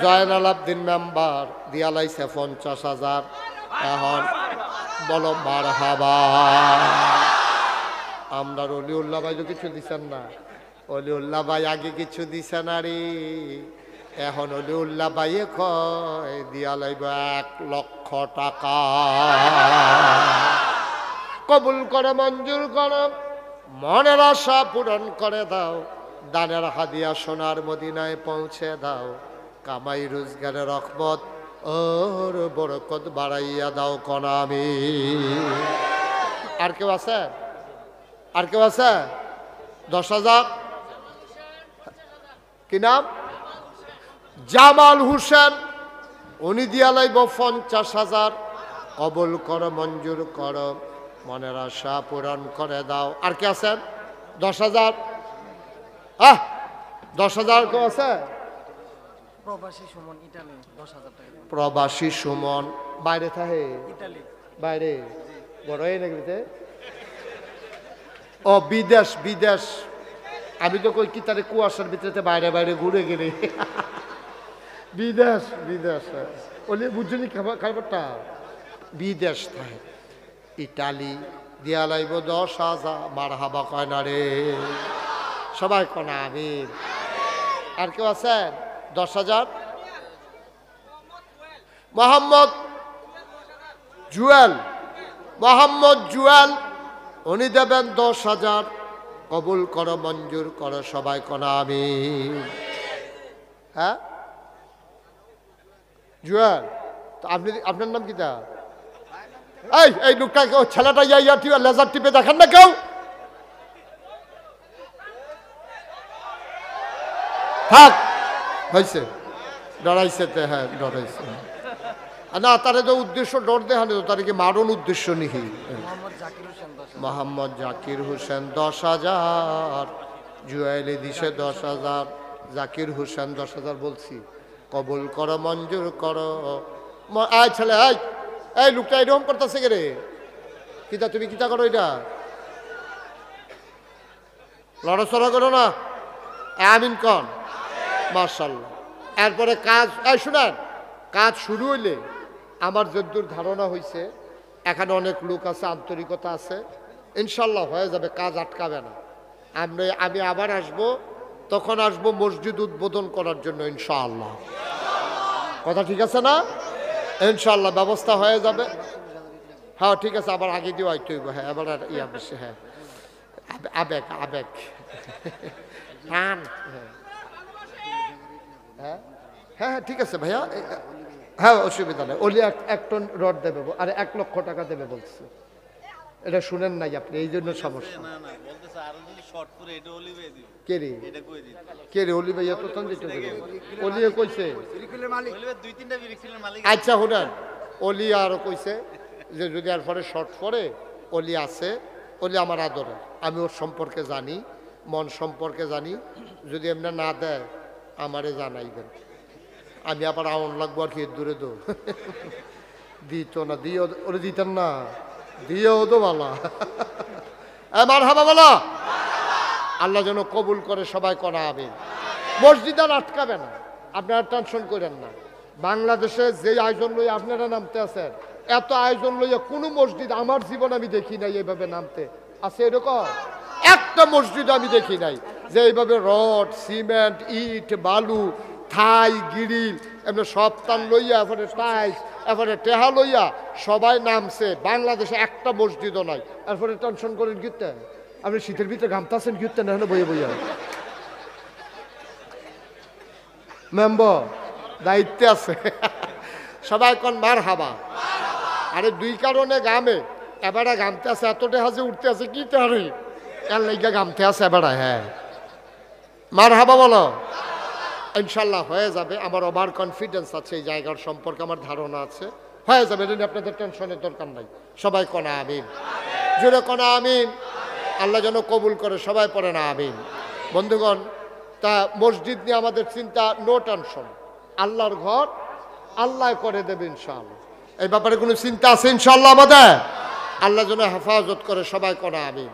জয়নাল আবদিন মেম্বার দিয়া লাইছে 50,000। এখন বলো মারহাবা। আমরা অলিউল্লাহ ভাই তো কিছু দিচ্ছেন না। অলিউল্লাহ ভাই আগে কিছু দিছে না রে। এখন অলিউল্লাহ ভাইয়ে কয় দিয়া লাইব 1 লক্ষ টাকা। কবুল করে মঞ্জুর করো, মনের আশা পূরণ করে দাও, দানের হাদিয়া সোনার মদিনায় পৌঁছে দাও, কামাই রোজগারের রহমত ওর বরকত বাড়াইয়া দাও কনা আমি। আর কেউ আছে? আর কেউ আছে? 10,000। কি নাম? জামাল হোসেন, উনি দিয়া লাইব 50,000। কবুল করো মঞ্জুর করো, মনের আশা পূরণ করে দাও। আর কে আছেন? 10,000। 10,000 কেউ আছে? প্রবাসী সুমন ইটালি 10,000 টাকা। প্রবাসী সুমন বাইরে থাকে? ইটালি। বাইরে বড় নাকি? ও বিদেশ বিদেশ। আমি তো কই কি তারে কুয়াশার ভিতরে বাইরে বাইরে ঘুরে গেলে বিদেশ বিদেশ ওলে বুঝলি খাবারটা বিদেশ থাকে। ইটালি দিয়া লাইব 10,000। মারহাবা কয় না রে সবাই কনা আমি। আর কেউ আছে? 10,000। মোহাম্মদ জুয়েল, মোহাম্মদ জুয়েল, উনি দেবেন 10,000। কবুল করো মঞ্জুর করো সবাই কনা আমি। হ্যাঁ জুয়েল, আপনি আপনার নাম কি? তা এই লোকটা ছেলেটা ইয়া টিপে লেজার টিপে দেখেন না কেউ? থাক হয়েছে, ডরাইছে। হ্যাঁ ডরাইছে না, তারে তো উদ্দেশ্য ডর দেখানো, তার কি মারণ উদ্দেশ্য নিহি। মোহাম্মদ জাকির হোসেন 10,000। জুয়েলি দিছে 10,000। জাকির হোসেন 10,000 বলছি। কবুল করো মঞ্জুর করো। আয় ছেলে আয়, এই লোকটা এরকম করতেছে কে রে? কিতা তুমি কিতা করো এটা? লড়াচড়া করো না, আমিন কন, মাশাআল্লাহ। এরপরে কাজ শুনেন, কাজ শুরু হইলে আমার যদ্দূর ধারণা হয়েছে এখানে অনেক লোক আছে, আন্তরিকতা আছে, ইনশাল্লাহ হয়ে যাবে, কাজ আটকাবে না। আমি আবার আসব, তখন আসব মসজিদ উদ্বোধন করার জন্য ইনশাআল্লাহ। কথা ঠিক আছে না? ইনশাআল্লাহ ব্যবস্থা হয়ে যাবে। হ্যাঁ ঠিক আছে, আবার আগে দিয়ে হয়তো হইব। হ্যাঁ এবার আর ইয়া বেশি, হ্যাঁ আবেগ আবেগ হ্যাঁ হ্যাঁ হ্যাঁ ঠিক আছে ভাইয়া, হ্যাঁ অসুবিধা নেই। ওলি 1 টন রড দেবে আর 1 লক্ষ টাকা দেবে বলছে, এটা শুনেন নাই আপনি, এই জন্য সমস্যা। কে রে কে রে অলি ভাইয়া তো দিতে অলিয়ে কইছে। আচ্ছা শুনেন, অলি আরো কইছে যে যদি আর পরে শর্ট পরে অলি আছে, অলি আমার আদরের, আমি ওর সম্পর্কে জানি, মন সম্পর্কে জানি, যদি এমনি না দেয় আমারে জানাইবেন, আমি আবার আউন লাগবো আর কি দূরে দো দিত না, দিয়ে ওরে দিতেন না, দিয়েও তো ভালো। আমার হাবা বলো, আল্লাহ যেন কবুল করে, সবাই করা হবে। মসজিদ আর আটকাবে না, আপনারা টেনশন করেন না। বাংলাদেশে যে আয়োজন লই আপনারা নামতে আছেন, এত আয়োজন লইয়া কোনো মসজিদ আমার জীবন আমি দেখি নাই এইভাবে নামতে আছে। এরকম একটা মসজিদ আমি দেখি নাই যে এইভাবে রড, সিমেন্ট, ইট, বালু, থাই, গিরিল এমনি সব টান লইয়া, এরপরে টাইস, এরপরে টেহা লইয়া সবাই নামছে। বাংলাদেশে একটা মসজিদও নাই। এরপরে টেনশন করেন গিতে, আপনি শীতের ভিতরে ঘামতাছেন গিতে না, বইয়ে বইয়া মেম্বর দায়িত্বে আছে সবাই কোন মার হাবা। আরে দুই কারণে গামে, এবারে গামতে আছে, এতটা হাজে উঠতে আছে কি তারে এর লাইগা গামতে আছে এবারে। হ্যাঁ মার হাবা বলো, ইনশাল্লাহ হয়ে যাবে। আমার ওভার কনফিডেন্স আছে, এই জায়গার সম্পর্কে আমার ধারণা আছে, হয়ে যাবে। এটা নিয়ে আপনাদের টেনশনের দরকার নাই। সবাই কনা আমিন, জোরে কনা আমিন। আল্লাহ যেন কবুল করে, সবাই পড়ে না আমিন। বন্ধুগণ, তা মসজিদ নিয়ে আমাদের চিন্তা, নো টেনশন, আল্লাহর ঘর আল্লাহ করে দেবে ইনশাআল্লাহ। এই ব্যাপারে কোনো চিন্তা আছে ইনশাআল্লাহ আমাদের? আল্লাহ যেন হেফাজত করে, সবাই করা আমিন।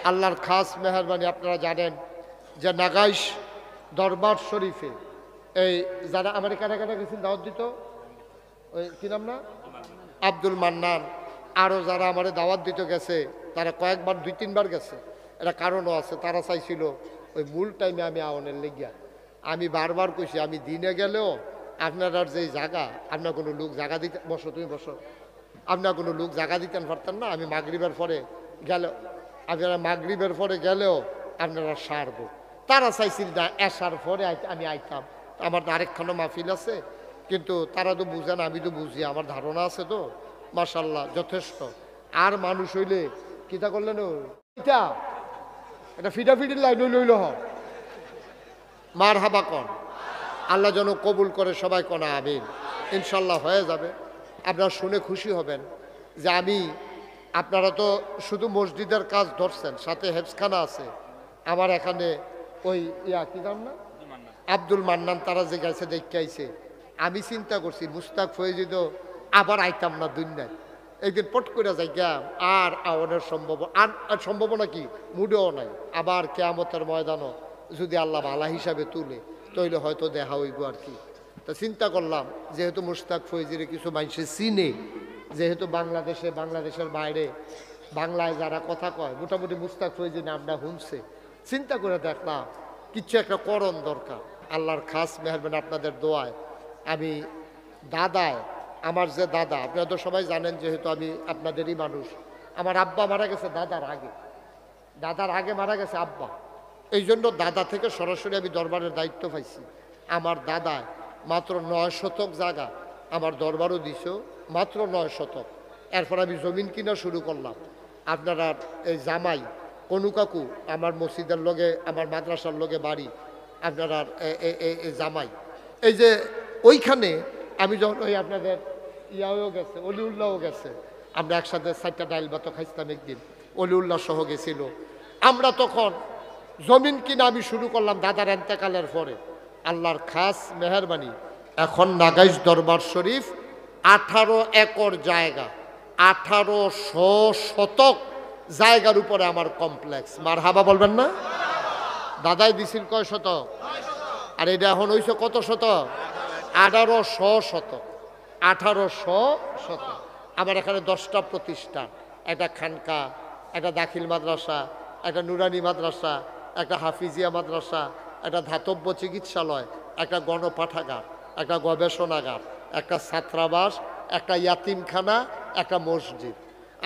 আল্লাহর খাস মেহরবানি, আপনারা জানেন যে নাগাইশ দরবার শরীফে এই যারা আমেরিকা গেছেন দাওয়াত দিত, ওই কি নাম না, আব্দুল মান্নান, আরও যারা আমার দাওয়াত দিতে গেছে তারা কয়েকবার 2-3 বার গেছে। এটা কারণও আছে, তারা চাইছিল ওই মূল টাইমে আমি আওয়ানের লেগিয়া। আমি বারবার কইছি আমি দিনে গেলেও আপনারা যেই জায়গা, আপনার কোনো লোক জায়গা দিতে, বসো তুমি বসো, আপনার কোনো লোক জায়গা দিতেন পারতেন না। আমি মাগরিবের পরে গেলেও, আপনারা মাগরিবের পরে গেলেও আপনারা সারবো। তারা চাইছিল না এসার পরে আমি আইতাম, আমার তো আরেকখানো মাহফিল আছে, কিন্তু তারা তো বুঝে না, আমি তো বুঝি, আমার ধারণা আছে তো, মাশাল্লাহ যথেষ্ট। আর মানুষ হইলে কিতা করলেন, এটা এটা ফিটাফিটির লাইন লইল মার হাবা কন। আল্লাহ যেন কবুল করে, সবাই কনা আমিন। ইনশাল্লাহ হয়ে যাবে। আপনারা শুনে খুশি হবেন যে আমি, আপনারা তো শুধু মসজিদের কাজ ধরছেন, সাথে হেফসখানা আছে। আমার এখানে ওই কি নাম না, আব্দুল মান্নান, তারা যে গেছে দেখতে আইছে। আমি চিন্তা করছি মুস্তাক ফয়েজি তো আবার আইতাম না দুনিয়ায়, একদিন পট করে যাই গেলাম, আর আওয়ানের সম্ভাবনা কি মুডেও নাই। আবার কেয়ামতের ময়দানও যদি আল্লাহ ভালা হিসাবে তুলে তৈলে হয়তো দেখা হইব আর কি। তা চিন্তা করলাম, যেহেতু মুস্তাক ফয়েজির কিছু মানুষে চিনে, যেহেতু বাংলাদেশের বাইরে বাংলায় যারা কথা কয় মোটামুটি মুস্তাক ফয়েজির নামটা শুনছে, চিন্তা করে দেখলাম কিছু একটা করণ দরকার। আল্লাহর খাস মেহরবানি, আপনাদের দোয়ায় আমি দাদায়, আমার যে দাদা, আপনারা তো সবাই জানেন যেহেতু আমি আপনাদেরই মানুষ, আমার আব্বা মারা গেছে দাদার আগে মারা গেছে আব্বা। এই জন্য দাদা থেকে সরাসরি আমি দরবারের দায়িত্ব পাইছি। আমার দাদায় মাত্র 9 শতক জায়গা আমার দরবারও দিছ, মাত্র 9 শতক। এরপর আমি জমিন কিনা শুরু করলাম। আপনারা এই জামাই কনু কাকু, আমার মসজিদের লগে, আমার মাদ্রাসার লগে বাড়ি, আপনারা জামাই, এই যে ওইখানে আমি যখন ওই আপনাদের ইয়াও গেছে, অলিউল্লাহও গেছে, আমরা একসাথে 4টা ডাইল ভাত খাইছিলাম একদিন, অলিউল্লাহ সহ গেছিল। আমরা তখন জমিন কিনা আমি শুরু করলাম দাদার এন্তেকালের পরে। আল্লাহর খাস মেহরবানি, এখন নাগাইশ দরবার শরীফ 18 একর জায়গা, 1800 শতক জায়গার উপরে আমার কমপ্লেক্স। মার হাবা বলবেন না? দাদাই দিছিল কয় শত? আর এটা এখন হইছে কত শত? 1800 শতক। 1800 শতক। আমার এখানে 10টা প্রতিষ্ঠান, একটা খানকা, একটা দাখিল মাদ্রাসা, একটা নুরানি মাদ্রাসা, একটা হাফিজিয়া মাদ্রাসা, একটা ধাতব্য চিকিৎসালয়, একটা গণপাঠাগার, একটা গবেষণাগার, একটা ছাত্রাবাস, একটা ইয়াতিমখানা, একটা মসজিদ।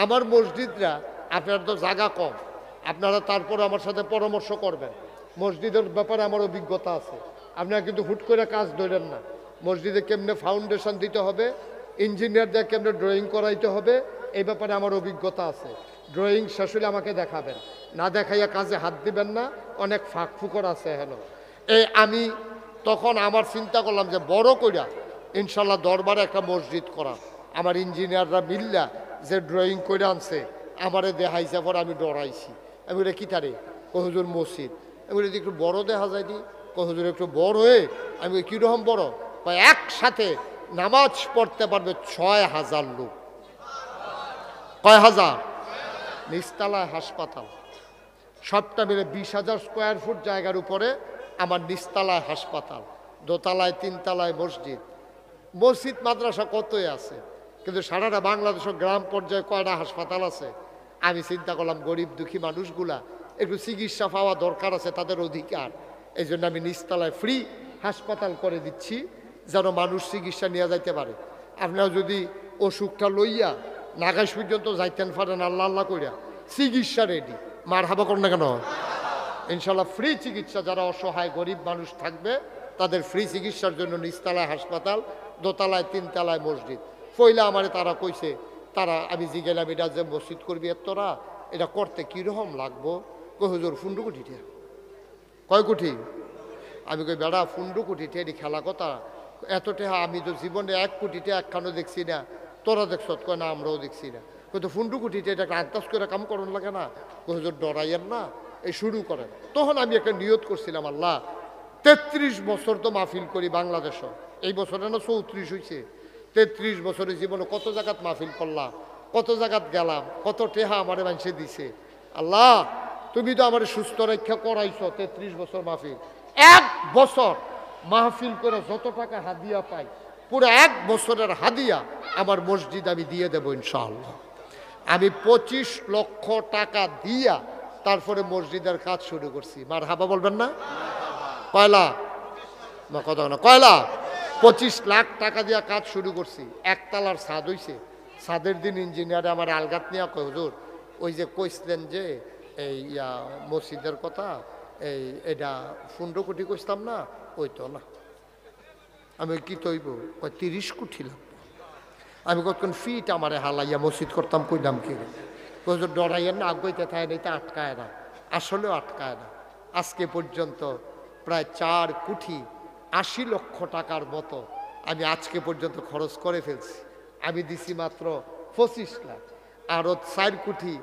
আমার মসজিদরা, আপনার তো জায়গা কম, আপনারা তারপর আমার সাথে পরামর্শ করবেন। মসজিদের ব্যাপারে আমার অভিজ্ঞতা আছে, আপনারা কিন্তু হুট করে কাজ ধরেন না। মসজিদে কেমনে ফাউন্ডেশন দিতে হবে, ইঞ্জিনিয়ারদের কেমনে ড্রয়িং করাইতে হবে, এই ব্যাপারে আমার অভিজ্ঞতা আছে। ড্রয়িং শেষ হলে আমাকে দেখাবেন, না দেখাইয়া কাজে হাত দিবেন না, অনেক ফাঁক ফুকর আছে হেন। আমি তখন আমার চিন্তা করলাম যে বড় কইরা ইনশাল্লাহ দরবারে একটা মসজিদ করা। আমার ইঞ্জিনিয়াররা মিল্লা যে ড্রয়িং করে আনছে আমারে দেখাইছে, পর আমি ডরাইছি। আমি বলি কি তারে? হুজুর মসজিদ। আমি বলি একটু বড় দেখা যায়নি। হুজুর একটু বড় হয়ে। আমি কীরকম বড়? একসাথে নামাজ পড়তে পারবে 6000 লোক। কয় হাজার? নিচতলায় হাসপাতাল, সবটা মিলে 20,000 স্কোয়ার ফুট জায়গার উপরে আমার নিচতলায় হাসপাতাল, দোতলায় 3তলায় মসজিদ। মসজিদ মাদ্রাসা কতই আছে, কিন্তু সারাটা বাংলাদেশের গ্রাম পর্যায়ে কয়টা হাসপাতাল আছে? আমি চিন্তা করলাম গরিব দুঃখী মানুষগুলা একটু চিকিৎসা পাওয়া দরকার আছে, তাদের অধিকার। এই জন্য আমি নিচতলায় ফ্রি হাসপাতাল করে দিচ্ছি, যেন মানুষ চিকিৎসা নিয়ে যাইতে পারে। আপনারা যদি অসুখটা লইয়া নাগাইশ পর্যন্ত যাইতেন পারেন, আল্লাহ আল্লাহ কইরা চিকিৎসা রেডি। মার হাবা করেন না কেন? ইনশাল্লাহ ফ্রি চিকিৎসা, যারা অসহায় গরিব মানুষ থাকবে তাদের ফ্রি চিকিৎসার জন্য নিচতলায় হাসপাতাল, দোতলায় 3তলায় মসজিদ। পয়লা আমারে তারা কইছে, তারা আমি জিগেলাম এটা যে মসজিদ করবি তোরা, এটা করতে কীরকম লাগবো? কই হুজুর 15 কোটি টাকা। কয় কোটি? আমি কই বেড়া 15 কোটি টাকা এটি খেলা কথা, এত টাকা আমি তো জীবনে 1 কোটি টাকা একখানো দেখছি না, তোরা দেখছ? কয় না আমরাও দেখছি না। কই তো 15 কোটি টাকা এটা আন্দাজ করে কাম করুন লাগে না? কই হুজুর ডরাইয়েন না, এই শুরু করেন। তখন আমি একটা নিয়ত করছিলাম, আল্লাহ 33 বছর তো মাহফিল করি বাংলাদেশও, এই বছরে না 34 হয়েছে। 33 বছরের জীবনে কত জায়গাত মাহফিল করলাম, কত জায়গাত গেলাম, কত টেহা আমারে মানুষে দিছে। আল্লাহ তুমি তো আমার সুস্থ রক্ষা করাইছো 33 বছর মাহফিল। 1 বছর মাহফিল করে যত টাকা হাদিয়া পাই, পুরো 1 বছরের হাদিয়া আমার মসজিদ আমি দিয়ে দেবো ইনশাআল্লাহ। আমি 25 লক্ষ টাকা দিয়া তারপরে মসজিদের কাজ শুরু করছি। মার হাবা বলবেন না? কয়লা না কত না কয়লা 25 লাখ টাকা দিয়া কাজ শুরু করছি। একতলার ছাদ হইছে। ছাদের দিন ইঞ্জিনিয়ারে আমার আলগাত নিয়ে কয় হুজুর ওই যে কইছিলেন যে এই মসজিদের কথা, এটা 15 কোটি কইতাম না, ওই তো না। আমি কি তৈব? 30 কোটি লাগবে। আমি কতক্ষণ ফিট আমারে হালাইয়া মসজিদ করতাম, কইলাম কি হুজুর ডরাইয়ের না, আগ্রহীতে থাকে না, এটা আটকায় না, আসলেও আটকায় না। আজকে পর্যন্ত প্রায় 4 কোটি 80 লক্ষ টাকার মতো আমি আজকে পর্যন্ত খরচ করে ফেলছি। আমি দিছি মাত্র 25 লাখ, আরও 4 কোটি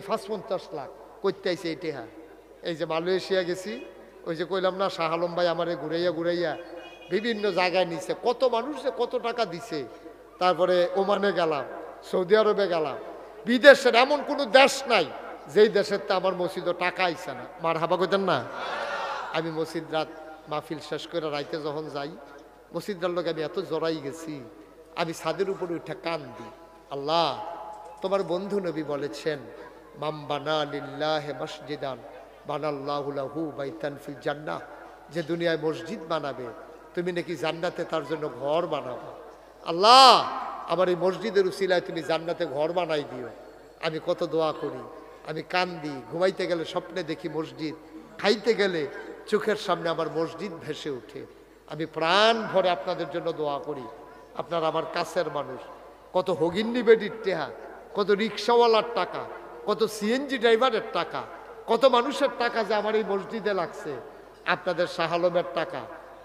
50 লাখ করতে আইছে। এইটা হ্যাঁ, এই যে মালয়েশিয়া গেছি, ওই যে কইলাম না শাহ আলম ভাই আমারে ঘুরাইয়া ঘুরাইয়া বিভিন্ন জায়গায় নিছে, কত মানুষ যে কত টাকা দিছে। তারপরে ওমানে গেলাম, সৌদি আরবে গেলাম, বিদেশের এমন কোনো দেশ নাই যেই দেশের তো আমার মসজিদও টাকা আইছে না। মার হাবা কইতেন না? আমি মসজিদ রাত মাহফিল শেষ করে রাইতে যখন যাই, মসজিদটার লোক আমি এত জড়াই গেছি, আমি ছাদের উপরে উঠে কান দিই, আল্লাহ তোমার বন্ধু নবী বলেছেন মাম বানা লিল্লাহি মসজিদান বানাল্লাহু লাহু বাইতান ফিল জান্নাহ, যে দুনিয়ায় মসজিদ বানাবে তুমি নাকি জান্নাতে তার জন্য ঘর বানাবো। আল্লাহ আমার এই মসজিদের উসিলায় তুমি জান্নাতে ঘর বানাই দিও। আমি কত দোয়া করি, আমি কান্দি, ঘুমাইতে গেলে স্বপ্নে দেখি মসজিদ, খাইতে গেলে চোখের সামনে আমার মসজিদ ভেসে ওঠে। আমি প্রাণ ভরে আপনাদের জন্য দোয়া করি। আপনারা আমার কাছের মানুষ, কত হগিন্নি বেডির টেহা, কত রিক্সাওয়ালার টাকা, কত সিএনজি ড্রাইভারের টাকা, কত মানুষের টাকা যে আমার এই মসজিদে লাগছে। আপনাদের শাহ আলমের টাকা,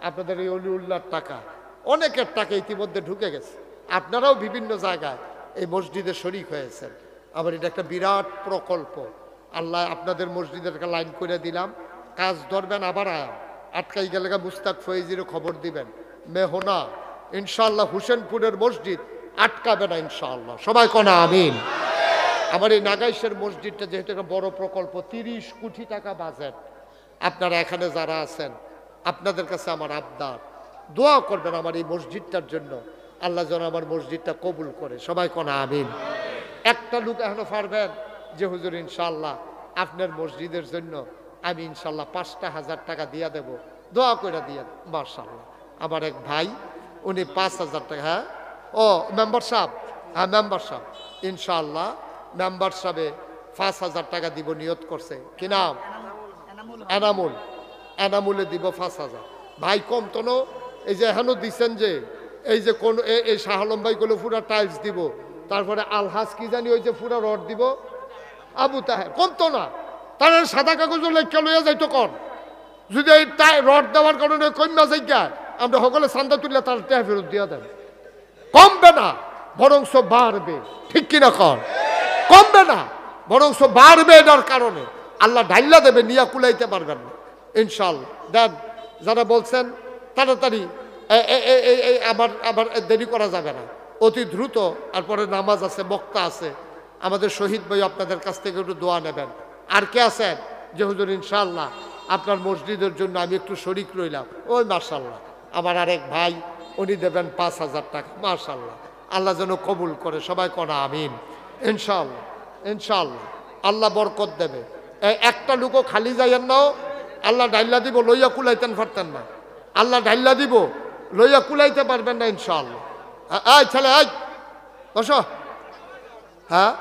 আপনাদের এই অলিউল্লাহর টাকা, অনেকের টাকা ইতিমধ্যে ঢুকে গেছে। আপনারাও বিভিন্ন জায়গায় এই মসজিদে শরিক হয়েছেন। আবার এটা একটা বিরাট প্রকল্প। আল্লাহ আপনাদের মসজিদের একটা লাইন করে দিলাম, কাজ ধরবেন আবার আটকাই গেলে মুস্তাক ফয়েজিরও খবর দিবেন। মেহনা ইনশাআল্লাহ হুসেনপুরের মসজিদ আটকাবে না ইনশাআল্লাহ। সবাই কনা আমিন। আমার এই নাগাইশের মসজিদটা যেহেতু একটা বড় প্রকল্প, 30 কোটি টাকা বাজেট, আপনারা এখানে যারা আছেন আপনাদের কাছে আমার আবদার, দোয়া করবেন আমার এই মসজিদটার জন্য, আল্লাহ যেন আমার মসজিদটা কবুল করে। সবাই কোন আমিন। একটা লোক এখনো পারবেন যে হুজুর ইনশাআল্লাহ আপনার মসজিদের জন্য আমি ইনশাআল্লাহ 5,000 টাকা দিয়া দেব, দোয়া করে দিয়ে। মাশাআল্লাহ, আমার এক ভাই উনি 5,000 টাকা, হ্যাঁ ও মেম্বার সাহেব, হ্যাঁ মেম্বার সাহেব, ইনশাআল্লাহ মেম্বার সাহেবে 5,000 টাকা দিব নিয়ত করছে। কি নাম? এনামুল। এনামুলে দিব 5,000। ভাই কম তো নো, এই যে এখনো দিচ্ছেন যে এই যে কোন এই শাহ আলম ভাই গুলো পুরা টাইলস দিব, তারপরে আলহাজ কি জানি ওই যে পুরা রড দিব, আবু তাহের কম তো না, তার সাদা কাগজ লেখা লইয়া যাইতো কন, যদি এই রড দেওয়ার কারণে কন্যা যাইকা আমরা সকলে চান্দা তুললে তার টেহা ফেরত দিয়া দেন। কমবে না বরংস বাড়বে, ঠিক কিনা কন? কমবে না বরংস বাড়বে, এটার কারণে আল্লাহ ঢাইলা দেবে, নিয়া কুলাইতে পারবেন না ইনশাআল্লাহ। দেন যারা বলছেন তাড়াতাড়ি, আবার দেরি করা যাবে না, অতি দ্রুত। তারপরে নামাজ আছে, বক্তা আছে, আমাদের শহীদ ভাই আপনাদের কাছ থেকে একটু দোয়া নেবেন। আর কে আছেন যে হুজুর ইনশাআল্লাহ আপনার মসজিদের জন্য আমি একটু শরিক রইলাম? ওই মাশাআল্লাহ আমার আরেক ভাই, উনি দেবেন 5,000 টাকা। মাশাআল্লাহ, আল্লাহ যেন কবুল করে। সবাই কোনা আমিন। ইনশাআল্লাহ ইনশাআল্লাহ আল্লাহ বরকত দেবে। একটা লোকও খালি যাইয়েন নাও, আল্লাহ ডাইল্লা দিব, লইয়া কুলাইতেন পারতেন না, আল্লাহ ডাইল্লা দিব, লইয়া কুলাইতে পারবেন না ইনশাআল্লাহ। এই ছেলে, এই বসো। হ্যাঁ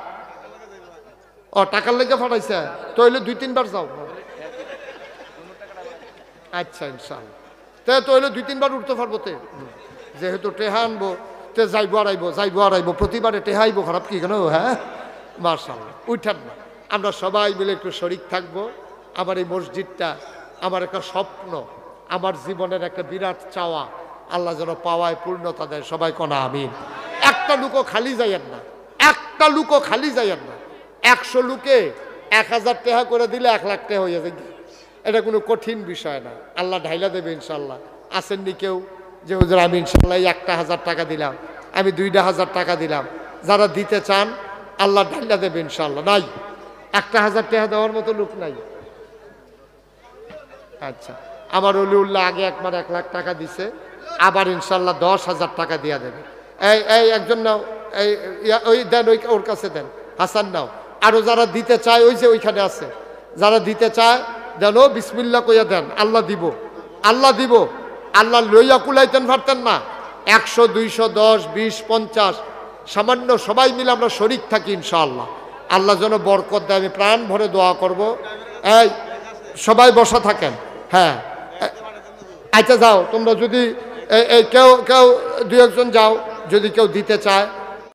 ও টাকার লেগে ফাটাইছে, তো হইলে 2-3 বার যাও। আচ্ছা ইনশাআল্লাহ, তো হইলে 2-3 বার উঠতে পারবো, তে যেহেতু টেহা আনবো, তে যাইবো আর আইবো, প্রতিবারে টেহা আইবো, খারাপ কি কেন? হ্যাঁ মাশাআল্লাহ, উঠান না, আমরা সবাই মিলে একটু শরিক থাকবো। আমার এই মসজিদটা আমার একটা স্বপ্ন, আমার জীবনের একটা বিরাট চাওয়া, আল্লাহ যেন পাওয়ায় পূর্ণতা দেয়। সবাই কোনা আমিন। একটা লুকও খালি যাইয়েন না, একটা লুকও খালি যাইয়েন না। 100 লুকে 1,000 টাকা করে দিলে 1 লাখ টাকা হয়ে যাবে, এটা কোনো কঠিন বিষয় না, আল্লাহ ঢাইলা দেবে ইনশাল্লাহ। আসেননি কেউ যে হুজুর আমি ইনশাল্লাহ 1,000 টাকা দিলাম, আমি 2,000 টাকা দিলাম? যারা দিতে চান আল্লাহ ঢাইলা দেবে ইনশাল্লাহ। নাই 1,000 টাকা দেওয়ার মতো লোক নাই। আচ্ছা, আমার অলিউল্লাহ আগে একবার 1 লাখ টাকা দিছে, আবার ইনশাল্লাহ 10,000 টাকা দিয়া দেবে। এই একজন নাও, ওই দেন, ওর কাছে দেন, হাসান নাও। আরো যারা দিতে চায় ওই যে ওইখানে আছে, যারা দিতে চায় দেন, ও বিসমিল্লাহ কইয়া দেন, আল্লাহ দিব, আল্লাহ দিব। আল্লাহ লইয়া কুলাইতেন পারতেন না? 100, 200, 10, 20, 50 সামান্য সবাই মিলে আমরা শরিক থাকি ইনশাআল্লাহ, আল্লাহ যেন বরকত দেয়। আমি প্রাণ ভরে দোয়া করব। এই সবাই বসা থাকেন। হ্যাঁ আচ্ছা যাও তোমরা, যদি কেউ 2-1 জন যাও, যদি কেউ দিতে চায়